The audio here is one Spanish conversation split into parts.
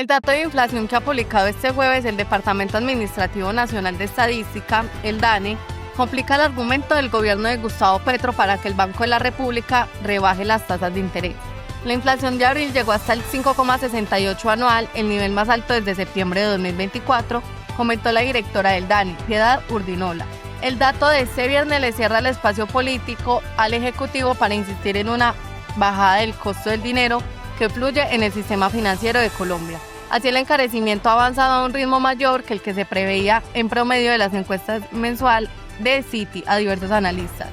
El dato de inflación que ha publicado este jueves el Departamento Administrativo Nacional de Estadística, el DANE, complica el argumento del gobierno de Gustavo Petro para que el Banco de la República rebaje las tasas de interés. La inflación de abril llegó hasta el 5,68 anual, el nivel más alto desde septiembre de 2024, comentó la directora del DANE, Piedad Urdinola. El dato de este viernes le cierra el espacio político al Ejecutivo para insistir en una bajada del costo del dinero que fluye en el sistema financiero de Colombia. Así el encarecimiento ha avanzado a un ritmo mayor que el que se preveía en promedio de las encuestas mensual de Citi a diversos analistas.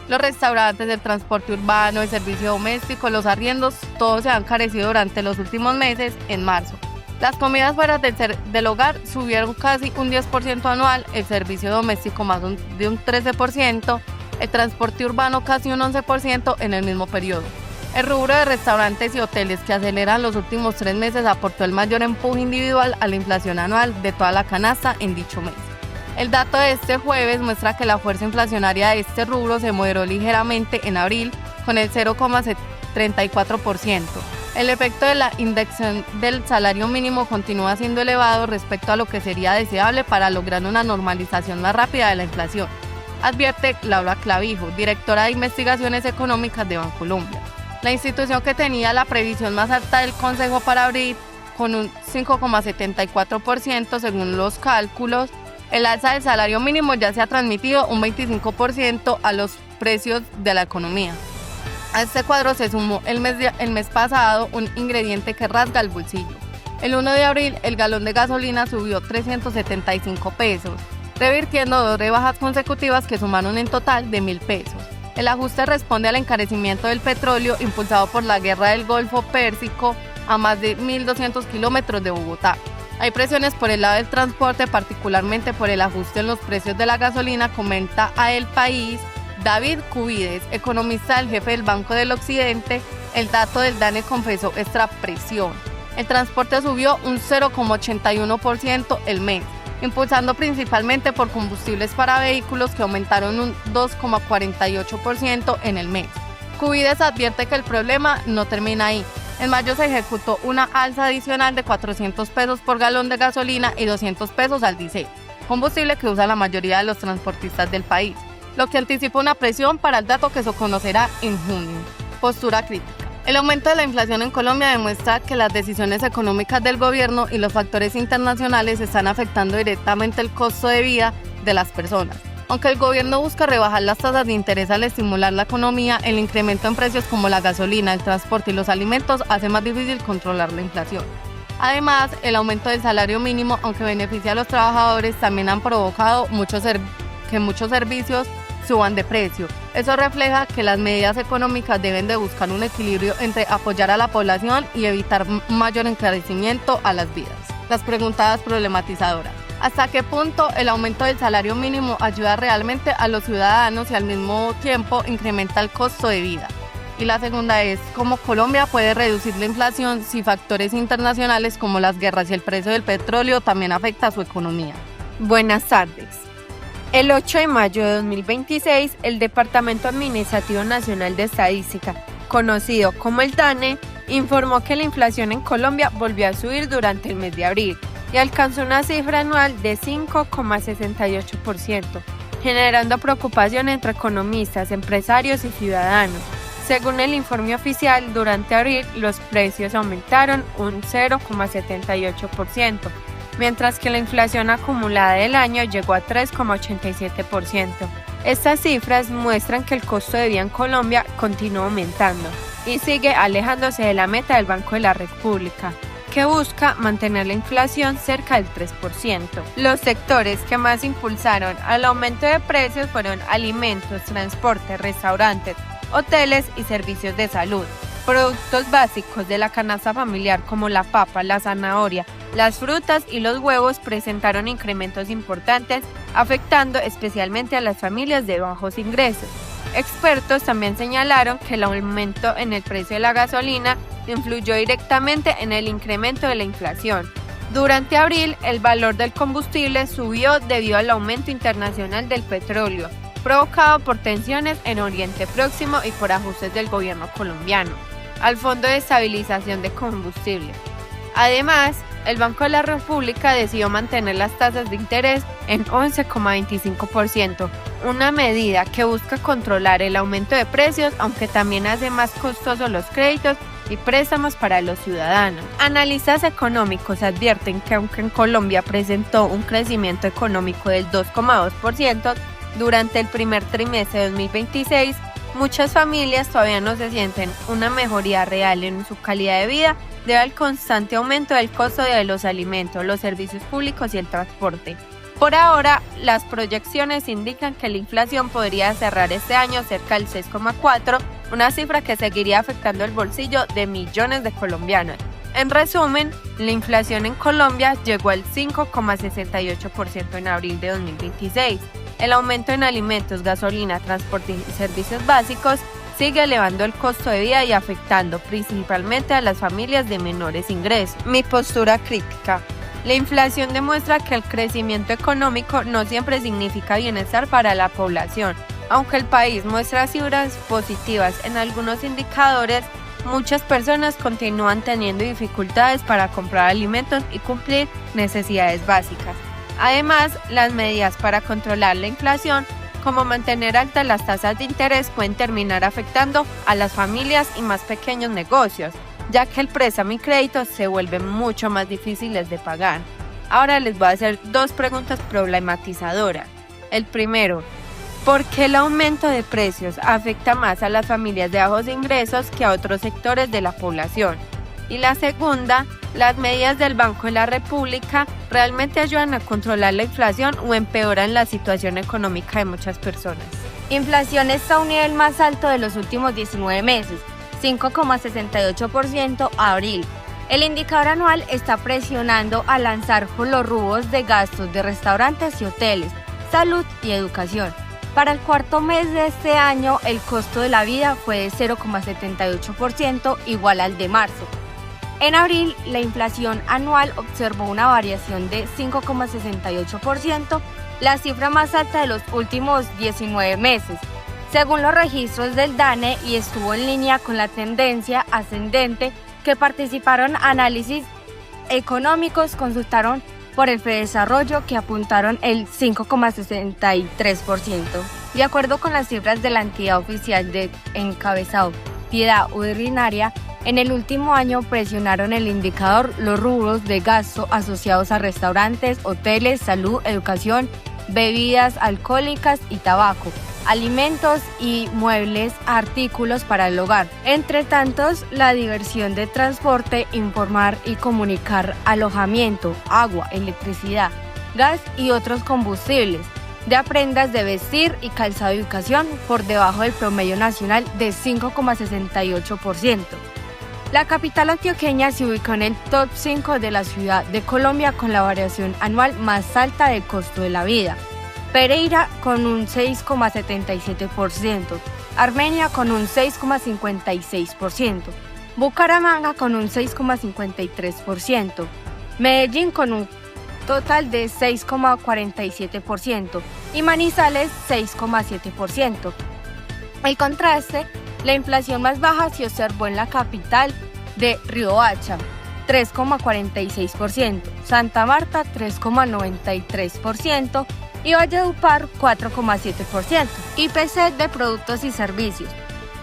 Los restaurantes, el transporte urbano, el servicio doméstico, los arriendos, todos se han encarecido durante los últimos meses. En marzo, las comidas fuera del hogar subieron casi un 10% anual, el servicio doméstico más de un 13%, el transporte urbano casi un 11% en el mismo periodo. El rubro de restaurantes y hoteles, que aceleran los últimos 3 meses, aportó el mayor empuje individual a la inflación anual de toda la canasta en dicho mes. El dato de este jueves muestra que la fuerza inflacionaria de este rubro se moderó ligeramente en abril con el 0,34%. El efecto de la indexación del salario mínimo continúa siendo elevado respecto a lo que sería deseable para lograr una normalización más rápida de la inflación, advierte Laura Clavijo, directora de Investigaciones Económicas de Bancolombia. La institución que tenía la previsión más alta del Consejo para abril, con un 5,74% según los cálculos, el alza del salario mínimo ya se ha transmitido un 25% a los precios de la economía. A este cuadro se sumó el mes pasado un ingrediente que rasga el bolsillo. El 1 de abril el galón de gasolina subió 375 pesos, revirtiendo 2 rebajas consecutivas que sumaron en total de 1.000 pesos. El ajuste responde al encarecimiento del petróleo impulsado por la guerra del Golfo Pérsico a más de 1.200 kilómetros de Bogotá. Hay presiones por el lado del transporte, particularmente por el ajuste en los precios de la gasolina, comenta a El País David Cubides, economista del jefe del Banco del Occidente. El dato del DANE confesó esta presión. El transporte subió un 0,81% el mes, impulsando principalmente por combustibles para vehículos que aumentaron un 2,48% en el mes. Cubides advierte que el problema no termina ahí. En mayo se ejecutó una alza adicional de 400 pesos por galón de gasolina y 200 pesos al diésel, combustible que usa la mayoría de los transportistas del país, lo que anticipa una presión para el dato que se conocerá en junio. Postura crítica. El aumento de la inflación en Colombia demuestra que las decisiones económicas del gobierno y los factores internacionales están afectando directamente el costo de vida de las personas. Aunque el gobierno busca rebajar las tasas de interés al estimular la economía, el incremento en precios como la gasolina, el transporte y los alimentos hace más difícil controlar la inflación. Además, el aumento del salario mínimo, aunque beneficia a los trabajadores, también han provocado que muchos servicios suban de precio. Eso refleja que las medidas económicas deben de buscar un equilibrio entre apoyar a la población y evitar mayor encarecimiento a las vidas. Las preguntadas problematizadoras. ¿Hasta qué punto el aumento del salario mínimo ayuda realmente a los ciudadanos y al mismo tiempo incrementa el costo de vida? Y la segunda es, ¿cómo Colombia puede reducir la inflación si factores internacionales como las guerras y el precio del petróleo también afecta a su economía? Buenas tardes. El 8 de mayo de 2026, el Departamento Administrativo Nacional de Estadística, conocido como el DANE, informó que la inflación en Colombia volvió a subir durante el mes de abril y alcanzó una cifra anual de 5,68%, generando preocupación entre economistas, empresarios y ciudadanos. Según el informe oficial, durante abril los precios aumentaron un 0,78%, mientras que la inflación acumulada del año llegó a 3,87%. Estas cifras muestran que el costo de vida en Colombia continúa aumentando y sigue alejándose de la meta del Banco de la República, que busca mantener la inflación cerca del 3%. Los sectores que más impulsaron al aumento de precios fueron alimentos, transporte, restaurantes, hoteles y servicios de salud. Productos básicos de la canasta familiar como la papa, la zanahoria, las frutas y los huevos presentaron incrementos importantes, afectando especialmente a las familias de bajos ingresos. Expertos también señalaron que el aumento en el precio de la gasolina influyó directamente en el incremento de la inflación. Durante abril, el valor del combustible subió debido al aumento internacional del petróleo, provocado por tensiones en Oriente Próximo y por ajustes del gobierno colombiano al Fondo de Estabilización de Combustible. Además, el Banco de la República decidió mantener las tasas de interés en 11,25%, una medida que busca controlar el aumento de precios, aunque también hace más costosos los créditos y préstamos para los ciudadanos. Analistas económicos advierten que aunque en Colombia presentó un crecimiento económico del 2,2% durante el primer trimestre de 2026, muchas familias todavía no se sienten una mejoría real en su calidad de vida debido al constante aumento del costo de los alimentos, los servicios públicos y el transporte. Por ahora, las proyecciones indican que la inflación podría cerrar este año cerca del 6,4%, una cifra que seguiría afectando el bolsillo de millones de colombianos. En resumen, la inflación en Colombia llegó al 5,68% en abril de 2026. El aumento en alimentos, gasolina, transporte y servicios básicos sigue elevando el costo de vida y afectando principalmente a las familias de menores ingresos. Mi postura crítica. La inflación demuestra que el crecimiento económico no siempre significa bienestar para la población. Aunque el país muestra cifras positivas en algunos indicadores, muchas personas continúan teniendo dificultades para comprar alimentos y cumplir necesidades básicas. Además, las medidas para controlar la inflación, como mantener altas las tasas de interés, pueden terminar afectando a las familias y más pequeños negocios, ya que el préstamo y crédito se vuelven mucho más difíciles de pagar. Ahora les voy a hacer 2 preguntas problematizadoras. El primero, ¿por qué el aumento de precios afecta más a las familias de bajos ingresos que a otros sectores de la población? Y la segunda, ¿las medidas del Banco de la República realmente ayudan a controlar la inflación o empeoran la situación económica de muchas personas? Inflación está a un nivel más alto de los últimos 19 meses, 5,68% a abril. El indicador anual está presionando a lanzar por los rubros de gastos de restaurantes y hoteles, salud y educación. Para el cuarto mes de este año, el costo de la vida fue de 0,78%, igual al de marzo. En abril, la inflación anual observó una variación de 5,68%, la cifra más alta de los últimos 19 meses, según los registros del DANE, y estuvo en línea con la tendencia ascendente que participaron análisis económicos consultaron por el Fedesarrollo, que apuntaron el 5,63%. De acuerdo con las cifras de la entidad oficial de encabezado Piedad Urinaria, en el último año presionaron el indicador los rubros de gasto asociados a restaurantes, hoteles, salud, educación, bebidas alcohólicas y tabaco, alimentos y muebles, artículos para el hogar. Entre tantos, la diversión de transporte, informar y comunicar, alojamiento, agua, electricidad, gas y otros combustibles, de prendas de vestir y calzado de educación por debajo del promedio nacional de 5,68%. La capital antioqueña se ubicó en el top 5 de la ciudad de Colombia con la variación anual más alta del costo de la vida. Pereira con un 6,77%, Armenia con un 6,56%, Bucaramanga con un 6,53%, Medellín con un total de 6,47% y Manizales 6,7%. El contraste, la inflación más baja se observó en la capital de Riohacha, 3,46%, Santa Marta 3,93% y Valledupar 4,7%. IPC de productos y servicios.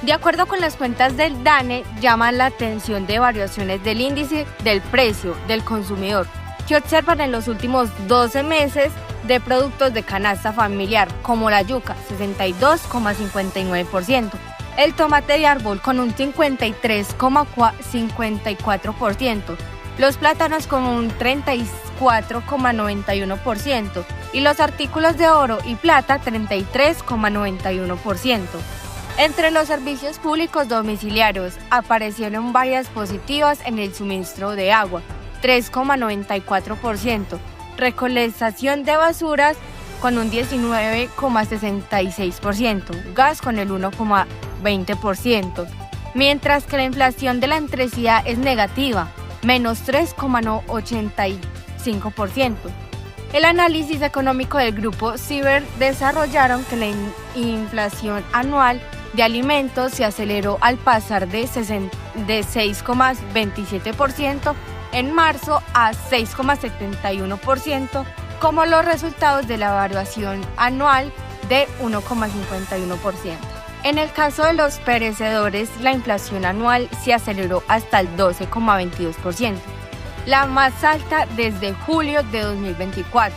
De acuerdo con las cuentas del DANE, llaman la atención de variaciones del índice del precio del consumidor que observan en los últimos 12 meses de productos de canasta familiar, como la yuca, 62,59%, el tomate de árbol con un 53,54%, los plátanos con un 34,91% y los artículos de oro y plata 33,91%. Entre los servicios públicos domiciliarios aparecieron varias positivas en el suministro de agua, 3,94%, recolectación de basuras con un 19,66%, gas con el 1,20%, mientras que la inflación de la electricidad es negativa, menos 3,85%. El análisis económico del grupo Ciber desarrollaron que la inflación anual de alimentos se aceleró al pasar de 6,27% en marzo a 6,71%, como los resultados de la evaluación anual de 1,51%. En el caso de los perecedores, la inflación anual se aceleró hasta el 12,22%, la más alta desde julio de 2024,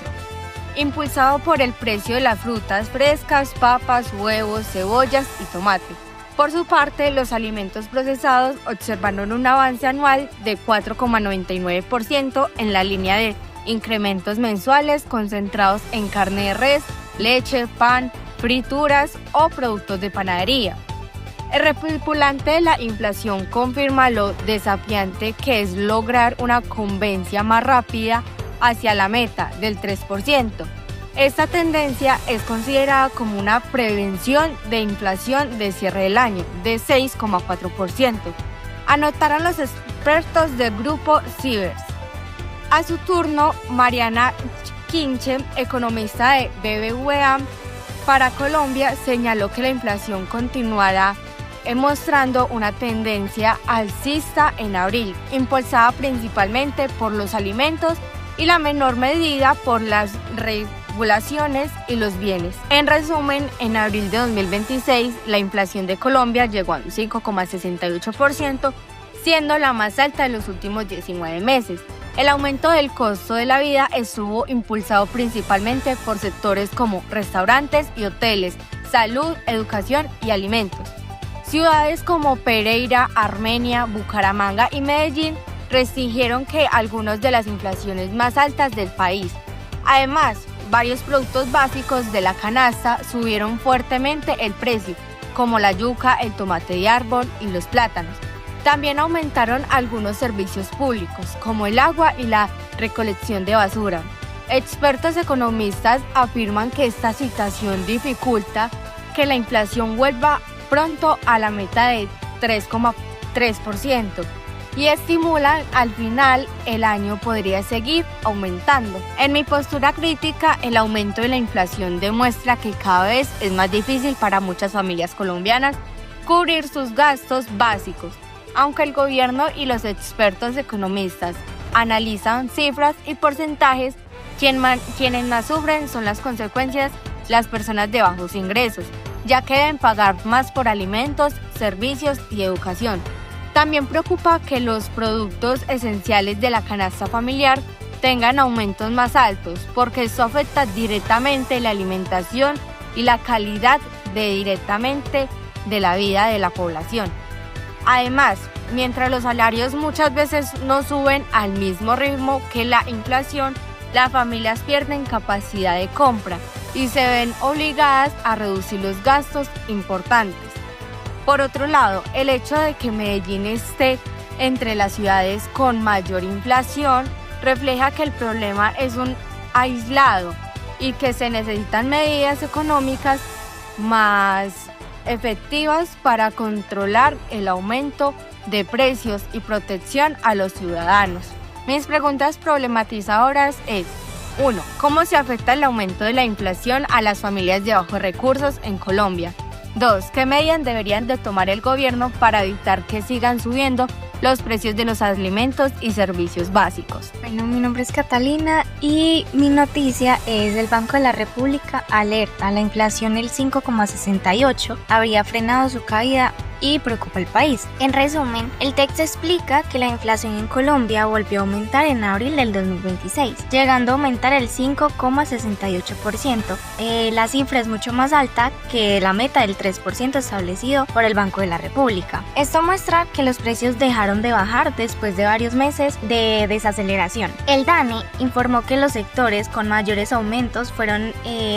impulsado por el precio de las frutas frescas, papas, huevos, cebollas y tomate. Por su parte, los alimentos procesados observaron un avance anual de 4,99% en la línea de incrementos mensuales concentrados en carne de res, leche, pan, frituras o productos de panadería. El repulpulante de la inflación confirma lo desafiante que es lograr una conveniencia más rápida hacia la meta del 3%. Esta tendencia es considerada como una prevención de inflación de cierre del año de 6,4%, anotaron los expertos del grupo Sivers. A su turno, Mariana Quinche, economista de BBVA para Colombia, señaló que la inflación continuará mostrando una tendencia alcista en abril, impulsada principalmente por los alimentos y la menor medida por las regulaciones y los bienes. En resumen, en abril de 2026, la inflación de Colombia llegó a un 5,68%, siendo la más alta de los últimos 19 meses. El aumento del costo de la vida estuvo impulsado principalmente por sectores como restaurantes y hoteles, salud, educación y alimentos. Ciudades como Pereira, Armenia, Bucaramanga y Medellín restringieron que algunas de las inflaciones más altas del país. Además, varios productos básicos de la canasta subieron fuertemente el precio, como la yuca, el tomate de árbol y los plátanos. También aumentaron algunos servicios públicos, como el agua y la recolección de basura. Expertos economistas afirman que esta situación dificulta que la inflación vuelva pronto a la meta de 3,3% y estimulan al final el año podría seguir aumentando. En mi postura crítica, el aumento de la inflación demuestra que cada vez es más difícil para muchas familias colombianas cubrir sus gastos básicos. Aunque el gobierno y los expertos economistas analizan cifras y porcentajes, quienes más sufren son las consecuencias las personas de bajos ingresos, ya que deben pagar más por alimentos, servicios y educación. También preocupa que los productos esenciales de la canasta familiar tengan aumentos más altos, porque esto afecta directamente la alimentación y la calidad directamente de la vida de la población. Además, mientras los salarios muchas veces no suben al mismo ritmo que la inflación, las familias pierden capacidad de compra y se ven obligadas a reducir los gastos importantes. Por otro lado, el hecho de que Medellín esté entre las ciudades con mayor inflación refleja que el problema es un aislado y que se necesitan medidas económicas más efectivas para controlar el aumento de precios y protección a los ciudadanos. Mis preguntas problematizadoras es: 1. ¿Cómo se afecta el aumento de la inflación a las familias de bajos recursos en Colombia? 2. ¿Qué medidas deberían de tomar el gobierno para evitar que sigan subiendo los precios de los alimentos y servicios básicos? Bueno, mi nombre es Catalina y mi noticia es: el Banco de la República alerta, la inflación del 5,68 habría frenado su caída y preocupa al país. En resumen, el texto explica que la inflación en Colombia volvió a aumentar en abril del 2026, llegando a aumentar el 5,68%. La cifra es mucho más alta que la meta del 3% establecido por el Banco de la República. Esto muestra que los precios dejaron de bajar después de varios meses de desaceleración. El DANE informó que los sectores con mayores aumentos fueron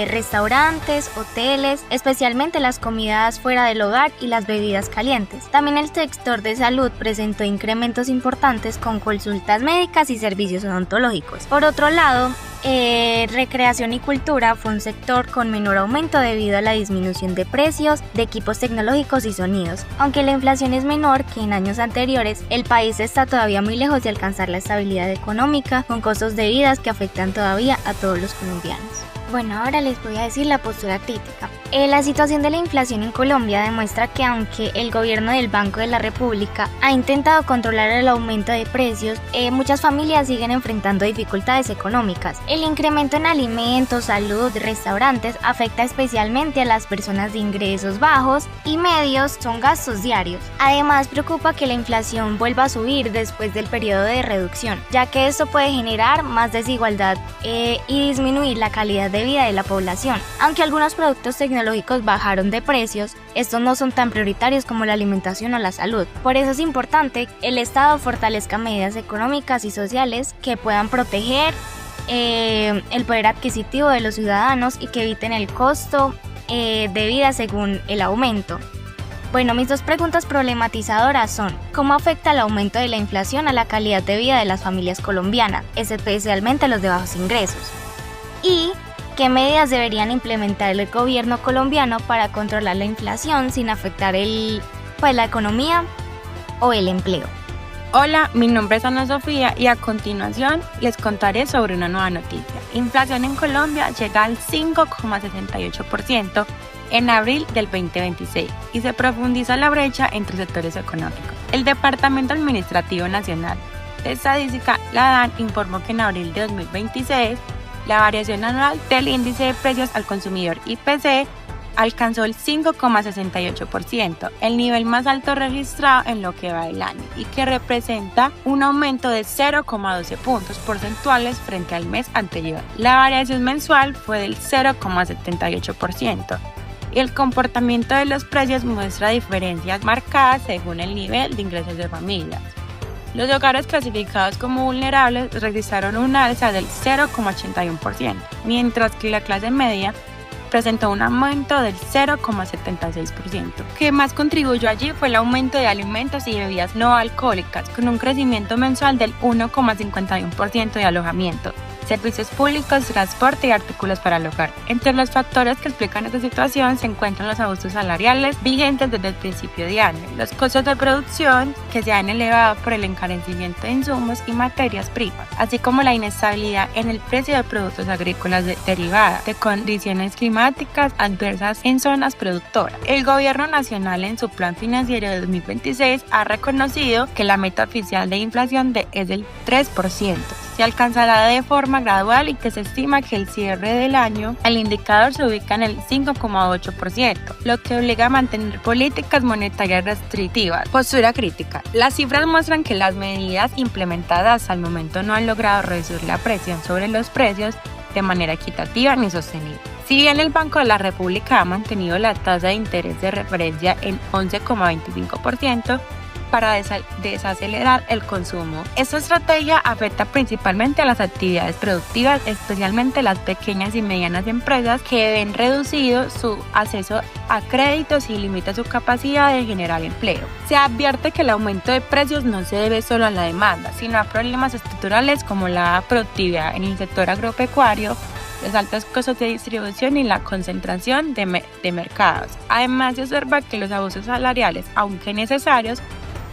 restaurantes, hoteles, especialmente las comidas fuera del hogar y las bebidas calientes. También el sector de salud presentó incrementos importantes con consultas médicas y servicios odontológicos. Por otro lado, recreación y cultura fue un sector con menor aumento debido a la disminución de precios de equipos tecnológicos y sonidos. Aunque la inflación es menor que en años anteriores, el país está todavía muy lejos de alcanzar la estabilidad económica, con costos de vida que afectan todavía a todos los colombianos. Bueno, ahora les voy a decir la postura crítica. La situación de la inflación en Colombia demuestra que aunque el gobierno del Banco de la República ha intentado controlar el aumento de precios, muchas familias siguen enfrentando dificultades económicas. El incremento en alimentos, salud, restaurantes afecta especialmente a las personas de ingresos bajos y medios, son gastos diarios. Además, preocupa que la inflación vuelva a subir después del periodo de reducción, ya que esto puede generar más desigualdad y disminuir la calidad de vida de la población. Aunque algunos productos tecnológicos bajaron de precios, estos no son tan prioritarios como la alimentación o la salud. Por eso es importante que el Estado fortalezca medidas económicas y sociales que puedan proteger el poder adquisitivo de los ciudadanos y que eviten el costo de vida según el aumento. Bueno, mis dos preguntas problematizadoras son: ¿cómo afecta el aumento de la inflación a la calidad de vida de las familias colombianas, especialmente los de bajos ingresos? Y ¿qué medidas deberían implementar el gobierno colombiano para controlar la inflación sin afectar la economía o el empleo? Hola, mi nombre es Ana Sofía y a continuación les contaré sobre una nueva noticia. Inflación en Colombia llega al 5,68% en abril del 2026 y se profundiza la brecha entre sectores económicos. El Departamento Administrativo Nacional de Estadística, la DAN, informó que en abril de 2026 la variación anual del índice de precios al consumidor IPC alcanzó el 5,68%, el nivel más alto registrado en lo que va del año y que representa un aumento de 0,12 puntos porcentuales frente al mes anterior. La variación mensual fue del 0,78% y el comportamiento de los precios muestra diferencias marcadas según el nivel de ingresos de familias. Los hogares clasificados como vulnerables registraron un alza del 0,81%, mientras que la clase media presentó un aumento del 0,76%. Lo que más contribuyó allí fue el aumento de alimentos y bebidas no alcohólicas, con un crecimiento mensual del 1,51% de alojamiento, servicios públicos, transporte y artículos para el hogar. Entre los factores que explican esta situación se encuentran los abusos salariales vigentes desde el principio de año, los costos de producción que se han elevado por el encarecimiento de insumos y materias primas, así como la inestabilidad en el precio de productos agrícolas derivadas de condiciones climáticas adversas en zonas productoras. El Gobierno Nacional en su Plan Financiero de 2026 ha reconocido que la meta oficial de inflación es del 3%. Se alcanzará de forma gradual y que se estima que el cierre del año el indicador se ubica en el 5,8%, lo que obliga a mantener políticas monetarias restrictivas. Postura crítica. Las cifras muestran que las medidas implementadas hasta el momento no han logrado reducir la presión sobre los precios de manera equitativa ni sostenible. Si bien el Banco de la República ha mantenido la tasa de interés de referencia en 11,25%, para desacelerar el consumo. Esta estrategia afecta principalmente a las actividades productivas, especialmente las pequeñas y medianas empresas que ven reducido su acceso a créditos y limita su capacidad de generar empleo. Se advierte que el aumento de precios no se debe solo a la demanda, sino a problemas estructurales como la productividad en el sector agropecuario, los altos costos de distribución y la concentración de mercados. Además, se observa que los abusos salariales, aunque necesarios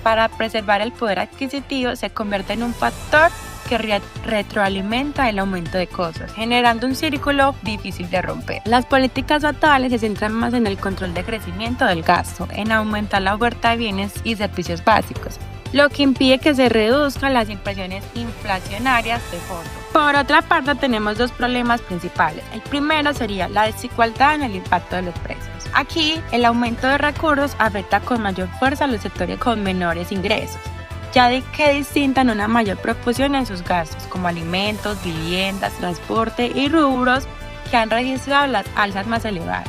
para preservar el poder adquisitivo, se convierte en un factor que retroalimenta el aumento de costos, generando un círculo difícil de romper. Las políticas actuales se centran más en el control de crecimiento del gasto, en aumentar la oferta de bienes y servicios básicos, lo que impide que se reduzcan las impresiones inflacionarias de fondo. Por otra parte, tenemos dos problemas principales. El primero sería la desigualdad en el impacto de los precios. Aquí, el aumento de recursos afecta con mayor fuerza a los sectores con menores ingresos, ya de que distintan una mayor proporción en sus gastos, como alimentos, viviendas, transporte y rubros que han registrado las alzas más elevadas.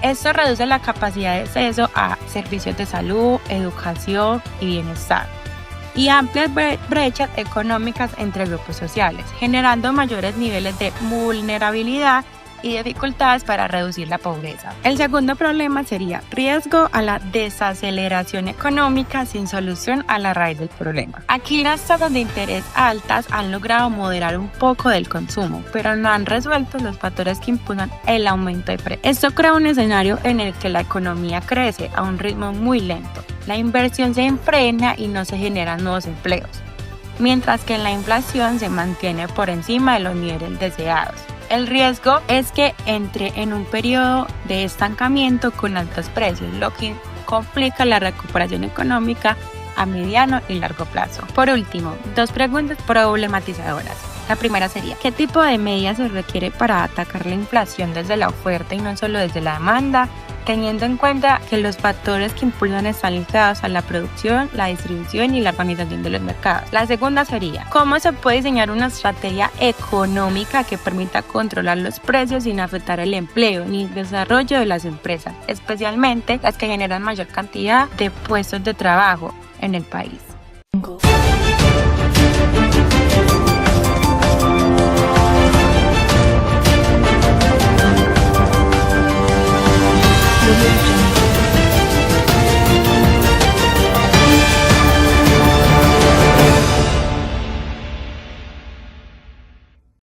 Esto reduce la capacidad de acceso a servicios de salud, educación y bienestar, y amplias brechas económicas entre grupos sociales, generando mayores niveles de vulnerabilidad y dificultades para reducir la pobreza. El segundo problema sería riesgo a la desaceleración económica sin solución a la raíz del problema. Aquí las tasas de interés altas han logrado moderar un poco del consumo, pero no han resuelto los factores que impulsan el aumento de precios. Esto crea un escenario en el que la economía crece a un ritmo muy lento, la inversión se enfrena y no se generan nuevos empleos, mientras que la inflación se mantiene por encima de los niveles deseados. El riesgo es que entre en un periodo de estancamiento con altos precios, lo que complica la recuperación económica a mediano y largo plazo. Por último, 2 preguntas problematizadoras. La primera sería, ¿qué tipo de medidas se requiere para atacar la inflación desde la oferta y no solo desde la demanda? Teniendo en cuenta que los factores que impulsan están ligados a la producción, la distribución y la organización de los mercados. La segunda sería, ¿cómo se puede diseñar una estrategia económica que permita controlar los precios sin afectar el empleo ni el desarrollo de las empresas, especialmente las que generan mayor cantidad de puestos de trabajo en el país? Revolution.